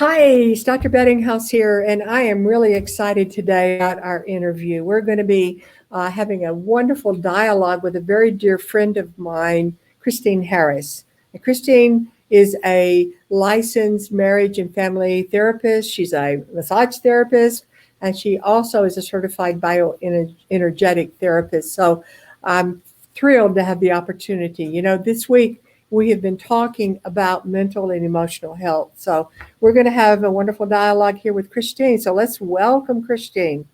Hi, it's Dr. Beddinghouse here, and I am really excited today about our interview. We're going to be having a wonderful dialogue with a very dear friend of mine, Christine Harris. And Christine is a licensed marriage and family therapist. She's a massage therapist, and she also is a certified bioenergetic therapist. So I'm thrilled to have the opportunity. This week we have been talking about mental and emotional health. So we're going to have a wonderful dialogue here with Christine. So let's welcome Christine.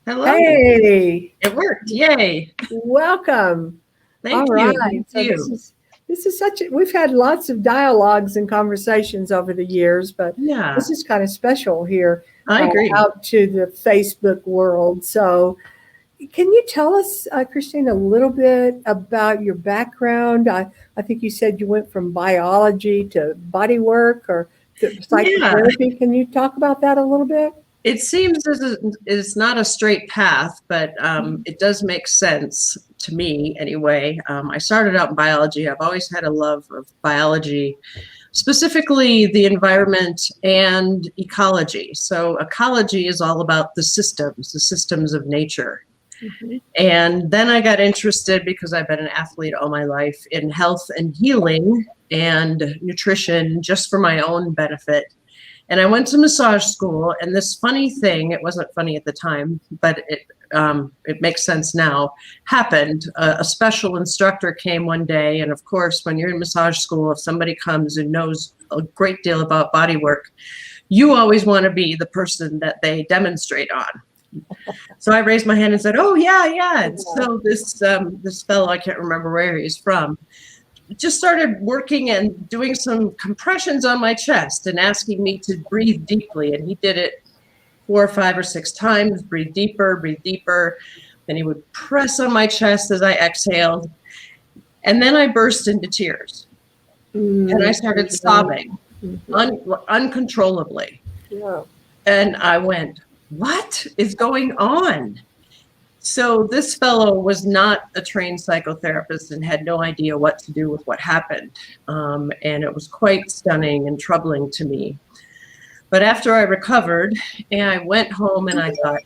Hello. Hey. It worked. Yay. Welcome. Thank All you. right. Thank So you. this is we've had lots of dialogues and conversations over the years, but Yeah, this is kind of special here I agree. out to the Facebook world. So can you tell us, Christine, a little bit about your background? I think you said you went from biology to body work or to psychotherapy. Can you talk about that a little bit? It seems as it's not a straight path, but it does make sense to me anyway. I started out in biology. I've always had a love of biology, specifically the environment and ecology. So ecology is all about the systems of nature. Mm-hmm. And then I got interested, because I've been an athlete all my life, in health and healing and nutrition just for my own benefit. And I went to massage school, and this funny thing, it wasn't funny at the time, but it makes sense now, happened. A special instructor came one day, and of course, when you're in massage school, if somebody comes and knows a great deal about body work, you always want to be the person that they demonstrate on. So I raised my hand and said, "Oh, yeah." And so this fellow, I can't remember where he's from, just started working and doing some compressions on my chest and asking me to breathe deeply. And he did it 4 or 5 or 6 times, breathe deeper. Then he would press on my chest as I exhaled. And then I burst into tears. And I started sobbing uncontrollably. Yeah. And I went, "What is going on?" So this fellow was not a trained psychotherapist and had no idea what to do with what happened. And it was quite stunning and troubling to me. But after I recovered, and I went home and I thought,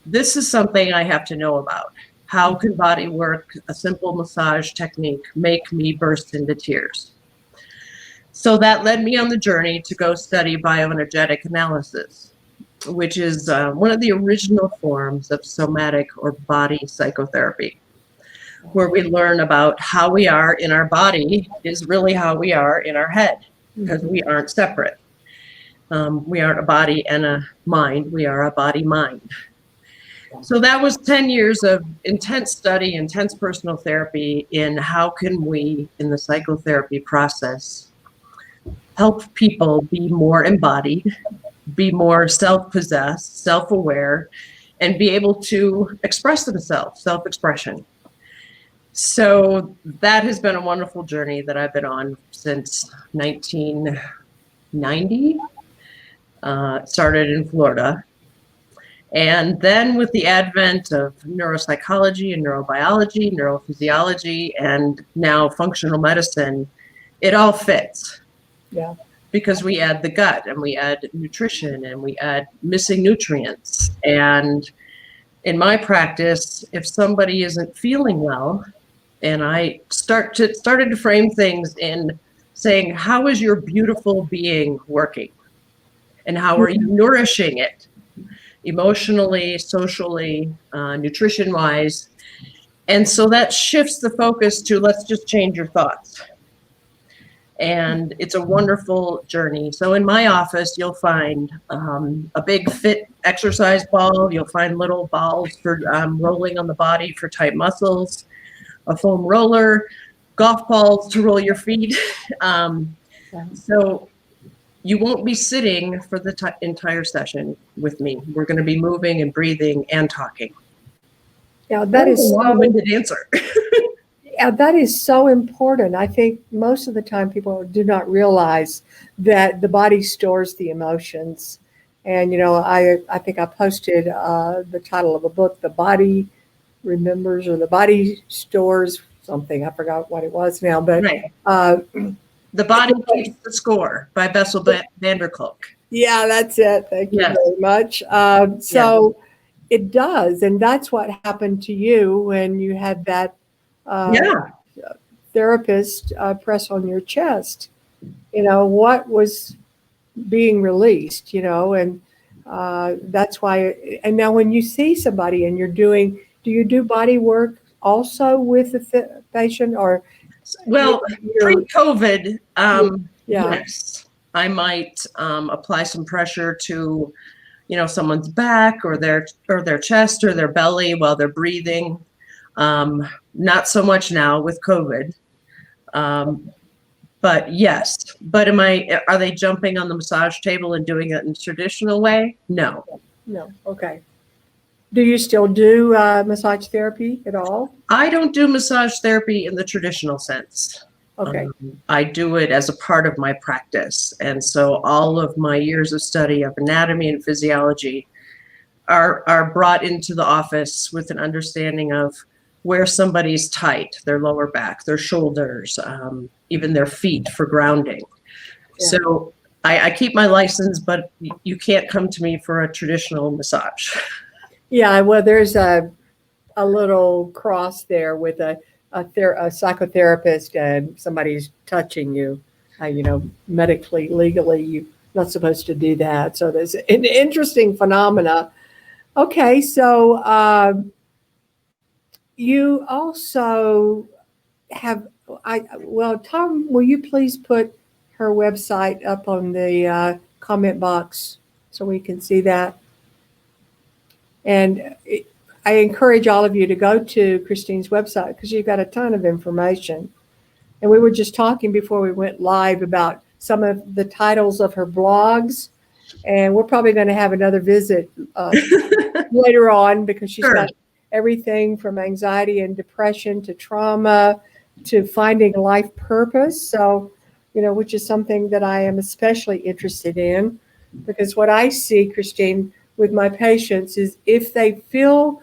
this is something I have to know about. How can body work, a simple massage technique, make me burst into tears? So that led me on the journey to go study bioenergetic analysis, which is one of the original forms of somatic or body psychotherapy, where we learn about how we are in our body is really how we are in our head, because we aren't separate. We aren't a body and a mind. We are a body-mind. So that was 10 years of intense study, intense personal therapy in how can we, in the psychotherapy process, help people be more embodied, be more self-possessed, self-aware, and be able to express themselves, self-expression. So that has been a wonderful journey that I've been on since 1990. Started in Florida. And then with the advent of neuropsychology and neurobiology, neurophysiology, and now functional medicine, it all fits. Yeah. Because we add the gut and we add nutrition and we add missing nutrients. And in my practice, if somebody isn't feeling well, and I started to frame things in saying, how is your beautiful being working? And how are you nourishing it? Emotionally, socially, nutrition-wise. And so that shifts the focus to, let's just change your thoughts. And it's a wonderful journey. So in my office, you'll find a big fit exercise ball. You'll find little balls for rolling on the body for tight muscles, a foam roller, golf balls to roll your feet. So you won't be sitting for the entire session with me. We're going to be moving and breathing and talking. Yeah, that is a long-winded answer. Yeah, that is so important. I think most of the time people do not realize that the body stores the emotions. And, I think I posted the title of a book, The Body Remembers, or The Body Stores something. I forgot what it was now, but right. The Body Keeps the Score by Bessel van der Kolk. Yeah, that's it. Thank you Yes. very much. So it does, and that's what happened to you when you had that therapist press on your chest. What was being released, and that's why. And now when you see somebody and do you do body work also with the patient, or? Well, pre-COVID, Yeah. yes, I might apply some pressure to, someone's back or their chest or their belly while they're breathing. Not so much now with COVID. But yes, but are they jumping on the massage table and doing it in the traditional way? No. No. Okay. Do you still do massage therapy at all? I don't do massage therapy in the traditional sense. Okay. I do it as a part of my practice. And so all of my years of study of anatomy and physiology are brought into the office with an understanding of where somebody's tight, their lower back, their shoulders, even their feet for grounding. Yeah. So I keep my license, but you can't come to me for a traditional massage. Yeah, well, there's a little cross there with a psychotherapist and somebody's touching you. Medically, legally, you're not supposed to do that. So there's an interesting phenomena. Okay, so you also have, Tom, will you please put her website up on the comment box so we can see that? And I encourage all of you to go to Christine's website because you've got a ton of information. And we were just talking before we went live about some of the titles of her blogs. And we're probably going to have another visit later on because she's got everything from anxiety and depression to trauma to finding life purpose. So, which is something that I am especially interested in because what I see, Christine, with my patients is if they feel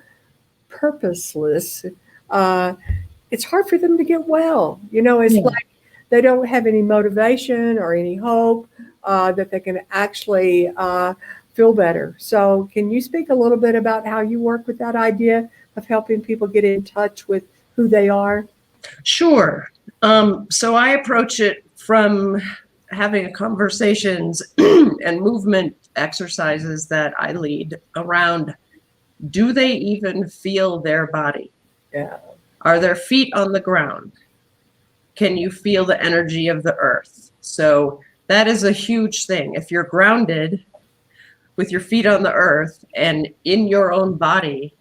purposeless, it's hard for them to get well. It's like they don't have any motivation or any hope that they can actually feel better. So can you speak a little bit about how you work with that idea of helping people get in touch with who they are? Sure. So I approach it from having conversations and movement exercises that I lead around, do they even feel their body? Yeah. Are their feet on the ground? Can you feel the energy of the earth? So that is a huge thing. If you're grounded with your feet on the earth and in your own body,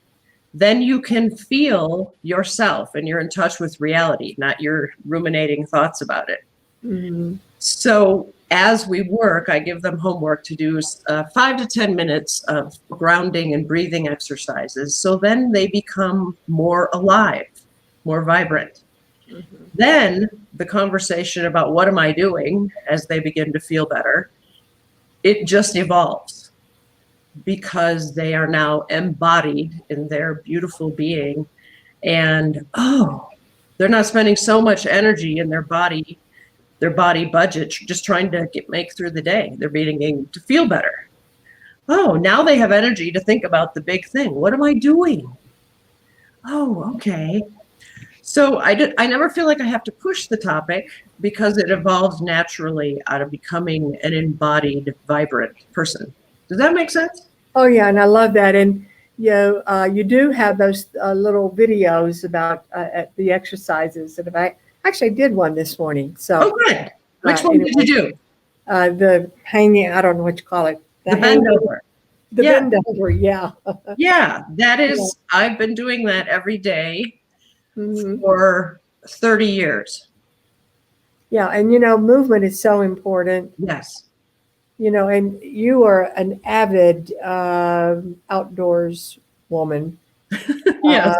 then you can feel yourself and you're in touch with reality, not your ruminating thoughts about it. Mm-hmm. So as we work, I give them homework to do 5 to 10 minutes of grounding and breathing exercises. So then they become more alive, more vibrant. Mm-hmm. Then the conversation about what am I doing as they begin to feel better, it just evolves because they are now embodied in their beautiful being. And, they're not spending so much energy in their body budget, just trying to make through the day. They're beginning to feel better. Now they have energy to think about the big thing. What am I doing? Okay. So I never feel like I have to push the topic because it evolves naturally out of becoming an embodied, vibrant person. Does that make sense? Oh, yeah. And I love that. And, you do have those little videos about the exercises. And I actually did one this morning. So, good. Which one did you do? The hanging, I don't know what you call it. The bend over. The bend over, yeah. Yeah, that is, I've been doing that every day for 30 years. Yeah, and movement is so important. Yes. And you are an avid outdoors woman. Yes.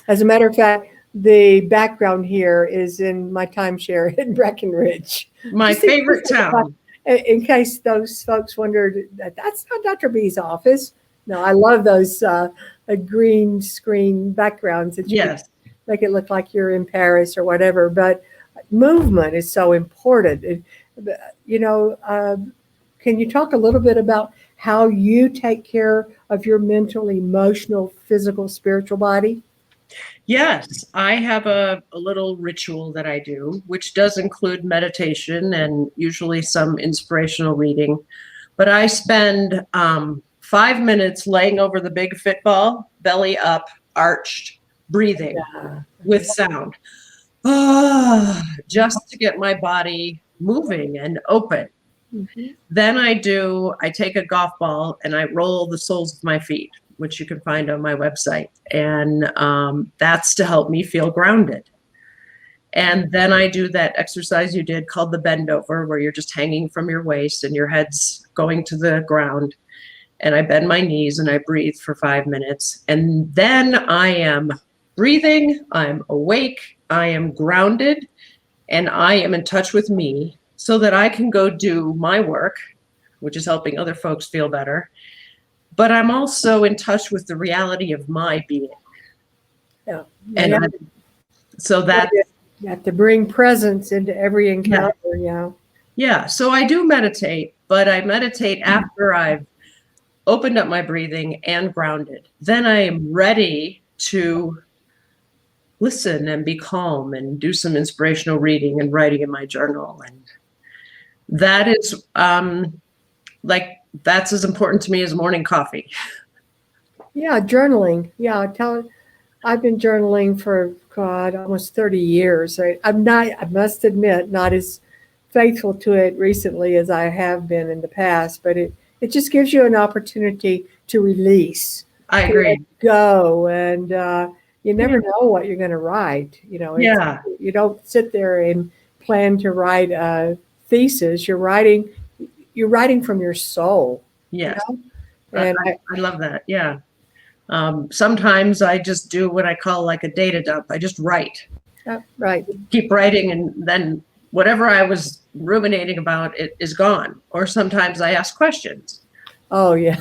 As a matter of fact, the background here is in my timeshare in Breckenridge. My favorite town. In case those folks wondered, that's not Dr. B's office. No, I love those green screen backgrounds that you make it look like you're in Paris or whatever. But movement is so important. You know, can you talk a little bit about how you take care of your mental, emotional, physical, spiritual body? Yes, I have a little ritual that I do, which does include meditation and usually some inspirational reading. But I spend 5 minutes laying over the big fit ball, belly up, arched, breathing Yeah. with sound. Just to get my body moving and open. Mhm. Then I take a golf ball and I roll the soles of my feet, which you can find on my website. And that's to help me feel grounded. And then I do that exercise you did called the bend over, where you're just hanging from your waist and your head's going to the ground. And I bend my knees and I breathe for 5 minutes. And then I am breathing, I'm awake, I am grounded, and I am in touch with me so that I can go do my work, which is helping other folks feel better. But I'm also in touch with the reality of my being. Yeah. And so that, You have to bring presence into every yeah. encounter, you know. Yeah. So I do meditate, but I meditate after I've opened up my breathing and grounded. Then I am ready to listen and be calm and do some inspirational reading and writing in my journal. And that is that's as important to me as morning coffee. Yeah, journaling. Yeah, I've been journaling for God almost 30 years. I'm not, I must admit, not as faithful to it recently as I have been in the past, but it just gives you an opportunity to release, I to agree. let go, and you never know what you're going to write. You know, Yeah. you don't sit there and plan to write a thesis. You're writing from your soul. Yes. You know? And I love that. Yeah. Sometimes I just do what I call like a data dump. I just write, right. keep writing, and then whatever I was ruminating about it is gone. Or sometimes I ask questions. Oh, yeah.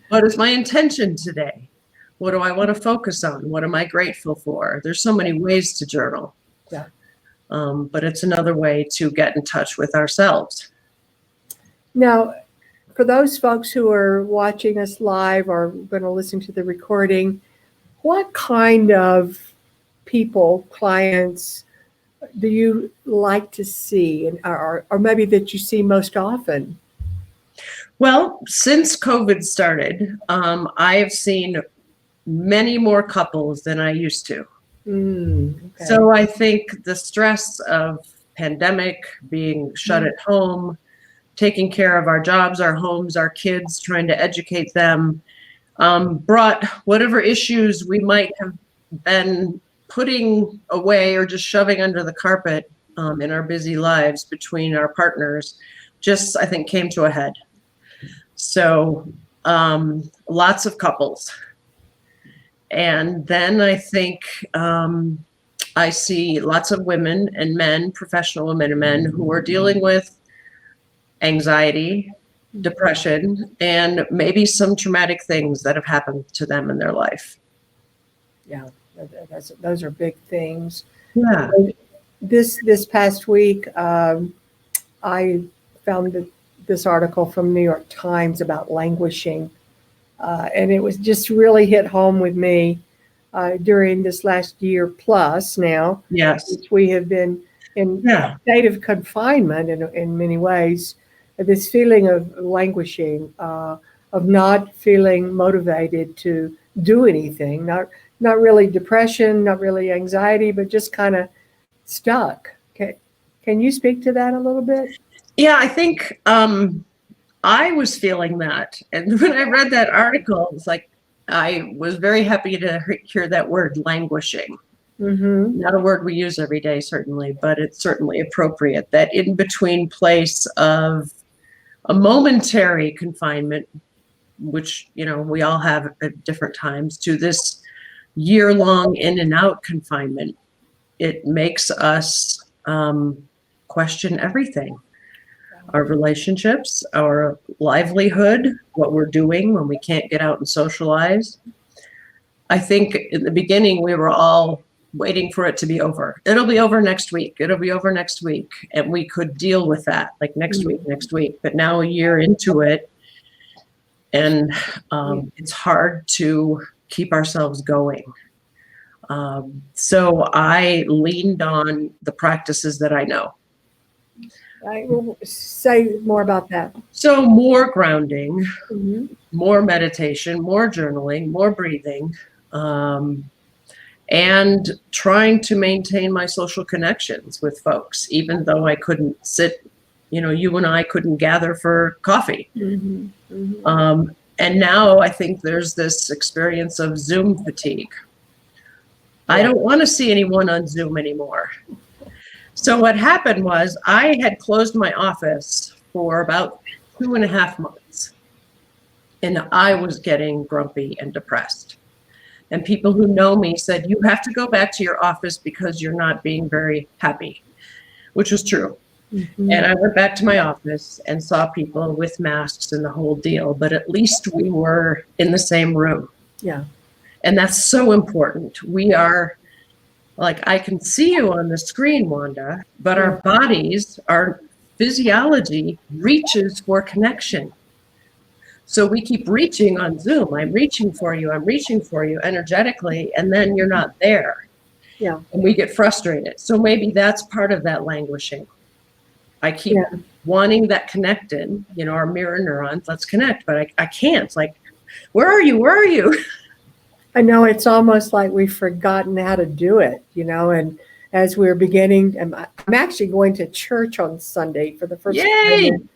What is my intention today? What do I want to focus on? What am I grateful for? There's so many ways to journal. Yeah. But it's another way to get in touch with ourselves. Now, for those folks who are watching us live or going to listen to the recording, what kind of people, clients, do you like to see, and or maybe that you see most often? Well, since COVID started, I have seen many more couples than I used to. Okay. So I think the stress of pandemic, being shut at home, taking care of our jobs, our homes, our kids, trying to educate them, brought whatever issues we might have been putting away or just shoving under the carpet in our busy lives between our partners, just I think came to a head. So lots of couples. And then I think I see lots of women and men, professional women and men, who are dealing with anxiety, depression, and maybe some traumatic things that have happened to them in their life. Yeah, those are big things. Yeah. This past week, I found this article from New York Times about languishing, and it was just really hit home with me during this last year plus now. Yes. Which we have been in a state of confinement in many ways. This feeling of languishing, of not feeling motivated to do anything, not really depression, not really anxiety, but just kind of stuck. Can you speak to that a little bit? Yeah, I think I was feeling that. And when I read that article, it's like I was very happy to hear that word, languishing. Mm-hmm. Not a word we use every day, certainly, but it's certainly appropriate. That in between place of a momentary confinement, which, you know, we all have at different times, to this year-long in and out confinement, it makes us question everything. Our relationships, our livelihood, what we're doing when we can't get out and socialize. I think in the beginning we were all waiting for it to be over. It'll be over next week. It'll be over next week. And we could deal with that like next week. But now a year into it, and it's hard to keep ourselves going. So I leaned on the practices that I know. I will say more about that. So more grounding, Mm-hmm. more meditation, more journaling, more breathing, and trying to maintain my social connections with folks, even though I couldn't sit, you and I couldn't gather for coffee. Mm-hmm. Mm-hmm. And now I think there's this experience of Zoom fatigue. Yeah. I don't want to see anyone on Zoom anymore. So what happened was I had closed my office for about 2.5 months, and I was getting grumpy and depressed. And people who know me said, you have to go back to your office because you're not being very happy, which was true. Mm-hmm. And I went back to my office and saw people with masks and the whole deal, but at least we were in the same room. Yeah. And that's so important. We are, like, I can see you on the screen, Wanda, but our bodies, our physiology reaches for connection. So we keep reaching on Zoom. I'm reaching for you energetically, and then you're not there. Yeah. And we get frustrated. So maybe that's part of that languishing. I keep wanting that connected, our mirror neurons, let's connect, but I can't. Like, where are you? Where are you? I know, it's almost like we've forgotten how to do it, and as we're beginning, I'm actually going to church on Sunday for the first time in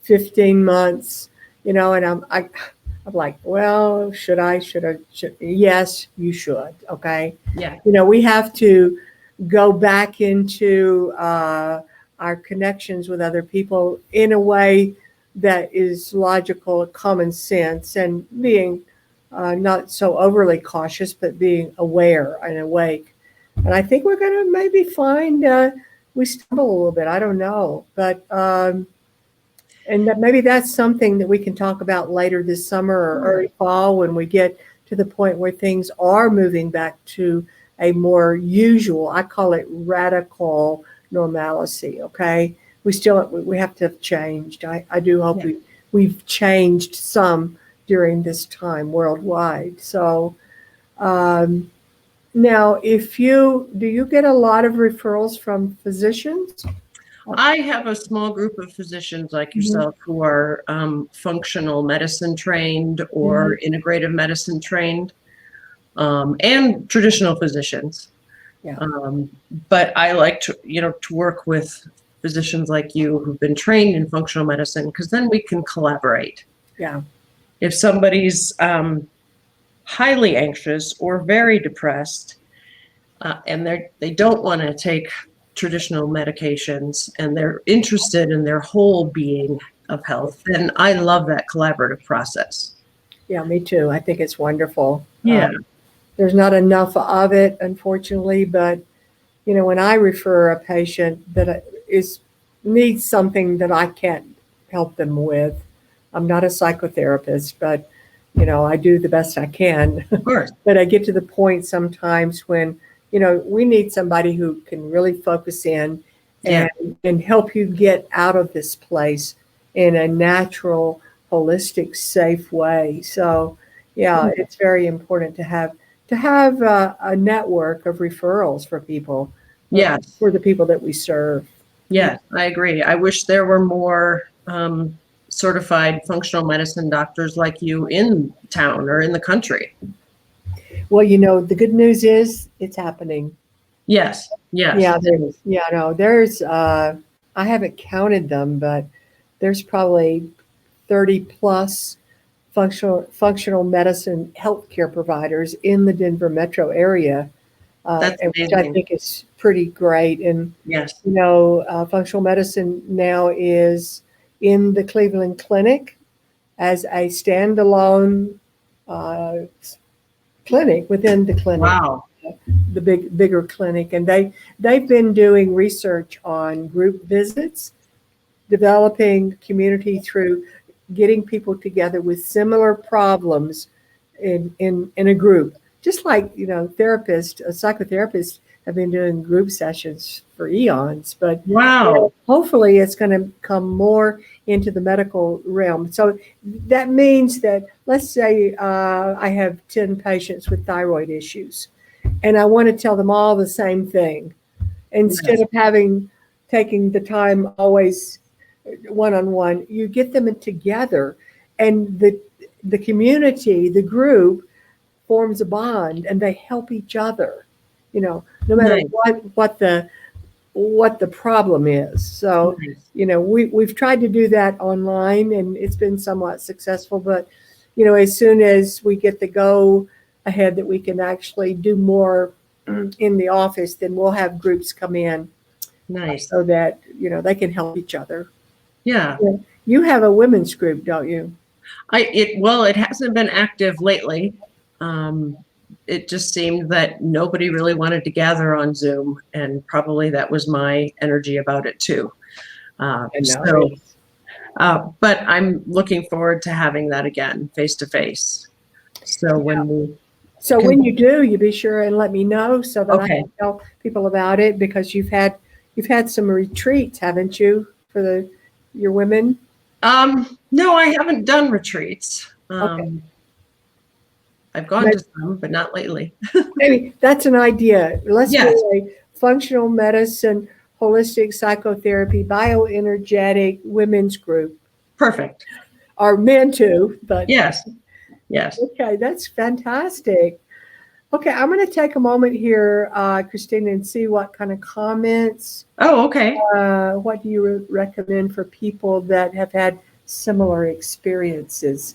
15 months, and I'm like, well, should I? Yes, you should. Okay. Yeah. We have to go back into our connections with other people in a way that is logical, common sense, and being not so overly cautious, but being aware and awake. And I think we're going to maybe find we stumble a little bit. I don't know, but and that maybe that's something that we can talk about later this summer or early fall when we get to the point where things are moving back to a more usual, I call it radical normalcy. Okay, we have to have changed. I do hope we've changed some during this time worldwide. So now, do you get a lot of referrals from physicians? I have a small group of physicians like yourself who are functional medicine trained or integrative medicine trained, and traditional physicians. Yeah. But I like to work with physicians like you who've been trained in functional medicine, because then we can collaborate. Yeah. If somebody's highly anxious or very depressed, and they don't want to take traditional medications, and they're interested in their whole being of health, then I love that collaborative process. Yeah, me too. I think it's wonderful. Yeah. There's not enough of it, unfortunately, but when I refer a patient that needs something that I can't help them with, I'm not a psychotherapist, but I do the best I can. Of course. But I get to the point sometimes when we need somebody who can really focus in and help you get out of this place in a natural, holistic, safe way. So it's very important to have a network of referrals for people. Yes. For the people that we serve. Yeah, I agree. I wish there were more certified functional medicine doctors like you in town or in the country. Well, the good news is it's happening. Yes. Yeah, there's I haven't counted them, but there's probably 30 plus functional medicine healthcare providers in the Denver metro area. Which I think is pretty great. And yes, functional medicine now is in the Cleveland Clinic as a standalone clinic within the clinic. Wow. The bigger clinic, and they've been doing research on group visits, developing community through getting people together with similar problems in a group. just like, psychotherapists have been doing group sessions for eons, but Wow. hopefully it's going to come more into the medical realm. So that means that, let's say I have 10 patients with thyroid issues, and I want to tell them all the same thing. Instead Yes. of taking the time always one-on-one, you get them together, and the community, the group, forms a bond, and they help each other, no matter Nice. what the problem is. So, Nice. we've tried to do that online, and it's been somewhat successful, but, as soon as we get the go ahead that we can actually do more in the office, then we'll have groups come in Nice. so that, they can help each other. Yeah. You have a women's group, don't you? It hasn't been active lately. It just seemed that nobody really wanted to gather on Zoom, and probably that was my energy about it too. I know. But I'm looking forward to having that again, face to face. So when you do, you be sure and let me know so that I Okay. can tell people about it, because you've had some retreats, haven't you, for your women? No, I haven't done retreats. Okay. I've gone to some, but not lately. Maybe that's an idea. Let's Yes. do a functional medicine, holistic psychotherapy, bioenergetic women's group, Perfect. or men too, but Yes. Yes. okay, that's fantastic. Okay, I'm going to take a moment here, Christina, and see what kind of comments. Oh, okay. What do you recommend for people that have had similar experiences?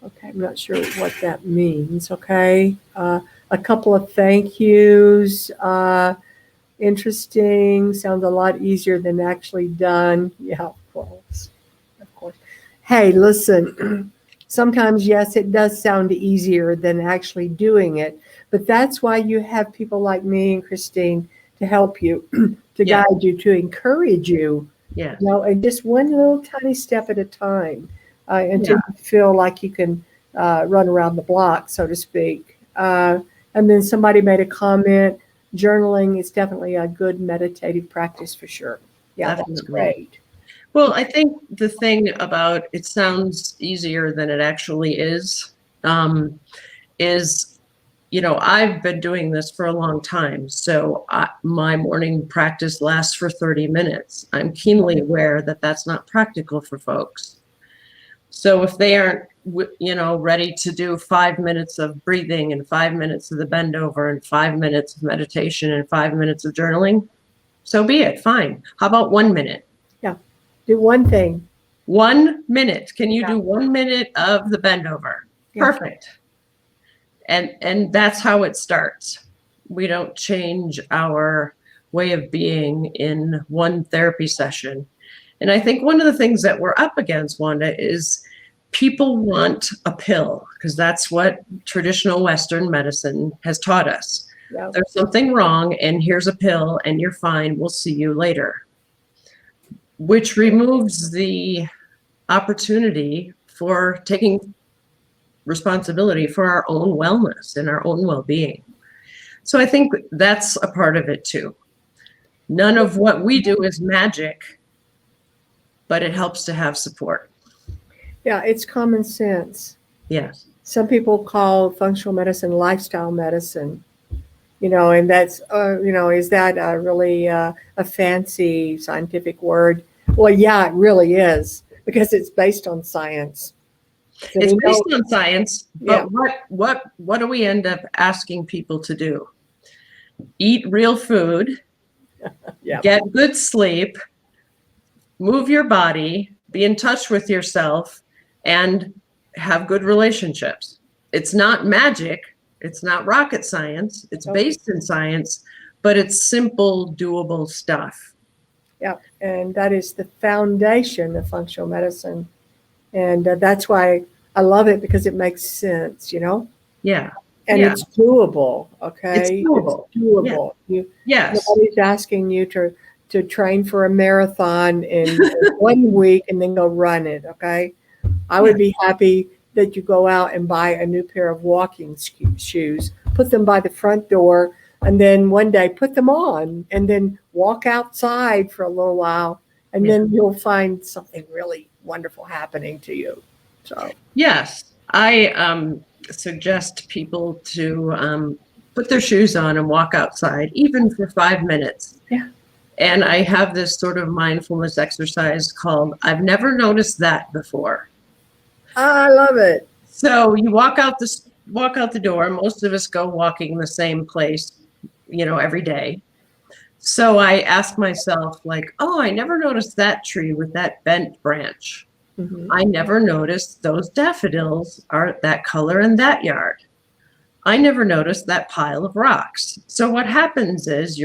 Okay, I'm not sure what that means. Okay, a couple of thank yous. Interesting. Sounds a lot easier than actually done. Yeah, of course. Of course. Hey, listen. Sometimes, yes, it does sound easier than actually doing it, but that's why you have people like me and Christine to help you, to Yeah. guide you, to encourage you, Yeah. and just one little tiny step at a time, until Yeah. you feel like you can run around the block, so to speak. And then somebody made a comment, journaling is definitely a good meditative practice for sure. Yeah, that's Definitely. great. Well, I think the thing about it sounds easier than it actually is, I've been doing this for a long time. So my morning practice lasts for 30 minutes. I'm keenly aware that that's not practical for folks. So if they aren't, ready to do 5 minutes of breathing and 5 minutes of the bend over and 5 minutes of meditation and 5 minutes of journaling, so be it. Fine. How about 1 minute? Do one thing. 1 minute. Can you Yeah. do 1 minute of the bend over? Yeah. Perfect. And that's how it starts. We don't change our way of being in one therapy session. And I think one of the things that we're up against, Wanda, is people want a pill, because that's what traditional Western medicine has taught us. Yeah. There's something wrong, and here's a pill, and you're fine. We'll see you later. Which removes the opportunity for taking responsibility for our own wellness and our own well-being. So I think that's a part of it too. None of what we do is magic, but it helps to have support. Yeah, it's common sense. Yes. Some people call functional medicine lifestyle medicine, and that's, is that really a fancy scientific word? Well, yeah, it really is, because it's based on science. So It's based on science, but Yeah. what do we end up asking people to do? Eat real food, Yeah. get good sleep, move your body, be in touch with yourself, and have good relationships. It's not magic. It's not rocket science. It's based in science, but it's simple, doable stuff. Yeah, and that is the foundation of functional medicine. And that's why I love it, because it makes sense, Yeah. And Yeah. it's doable, okay? It's doable. It's doable. Yes. Nobody's asking you to train for a marathon in 1 week and then go run it, okay? I would be happy that you go out and buy a new pair of walking shoes, put them by the front door, and then one day put them on, and then walk outside for a little while, and Yeah. then you'll find something really wonderful happening to you. So Yes, I suggest people to put their shoes on and walk outside, even for 5 minutes. Yeah. And I have this sort of mindfulness exercise called "I've never noticed that before." I love it. So you walk out the door. Most of us go walking the same place, every day. So I ask myself, like, oh, I never noticed that tree with that bent branch. Mhm. I never noticed those daffodils are that color in that yard. I never noticed that pile of rocks. So what happens is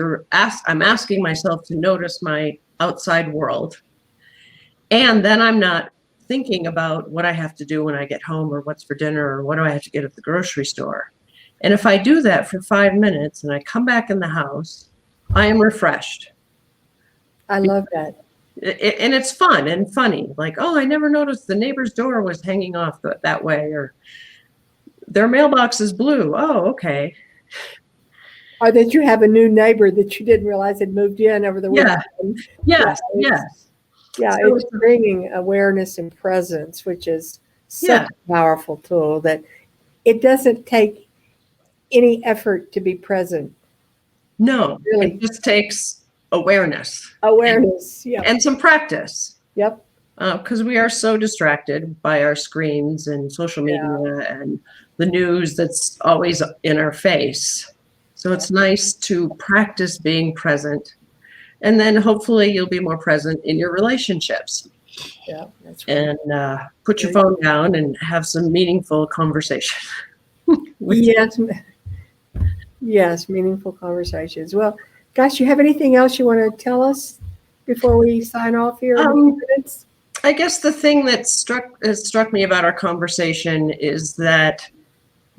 I'm asking myself to notice my outside world. And then I'm not thinking about what I have to do when I get home, or what's for dinner, or what do I have to get at the grocery store. And if I do that for 5 minutes and I come back in the house, I am refreshed. I love that. And it's fun and funny. Like, oh, I never noticed the neighbor's door was hanging off that way, or their mailbox is blue. Oh, okay. Or that you have a new neighbor that you didn't realize had moved in over the Yeah. weekend. Yes. Yeah, Yes. Yeah, So it's bringing awareness and presence, which is such a powerful tool that it doesn't take any effort to be present. No, Really. it just takes awareness. Awareness. Yeah. And some practice. Yep. Because we are so distracted by our screens and social media and the news that's always in our face. So it's nice to practice being present. And then hopefully you'll be more present in your relationships. Yeah, that's right. And put your phone down and have some meaningful conversation. Yes. Yes, meaningful conversations. Well, gosh, you have anything else you want to tell us before we sign off here in a few minutes? I guess the thing that has struck me about our conversation is that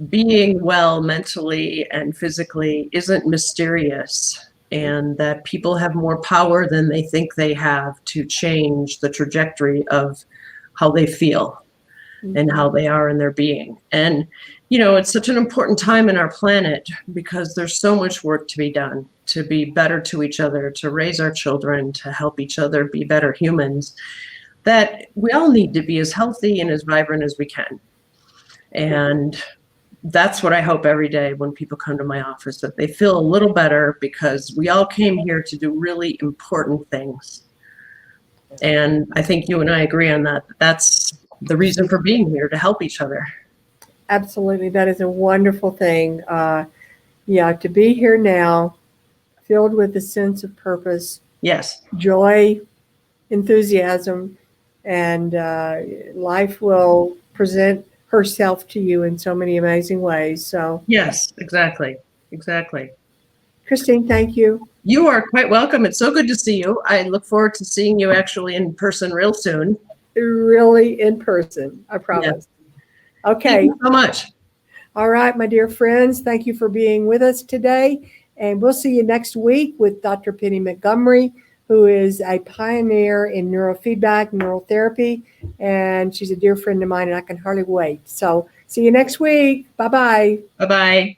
being well mentally and physically isn't mysterious, and that people have more power than they think they have to change the trajectory of how they feel and how they are in their being. And, it's such an important time in our planet because there's so much work to be done to be better to each other, to raise our children, to help each other be better humans, that we all need to be as healthy and as vibrant as we can. And that's what I hope every day when people come to my office, that they feel a little better, because we all came here to do really important things. And I think you and I agree on that. That's the reason for being here, to help each other. Absolutely. That is a wonderful thing. To be here now, filled with a sense of purpose, Yes. joy, enthusiasm, and life will present herself to you in so many amazing ways. So, Yes, exactly. Christine, thank you. You are quite welcome. It's so good to see you. I look forward to seeing you actually in person real soon. Really in person, I promise. Yeah. Okay. Thank you so much. All right, my dear friends, thank you for being with us today. And we'll see you next week with Dr. Penny Montgomery, who is a pioneer in neurofeedback, neural therapy, and she's a dear friend of mine, and I can hardly wait. So see you next week. Bye-bye. Bye-bye.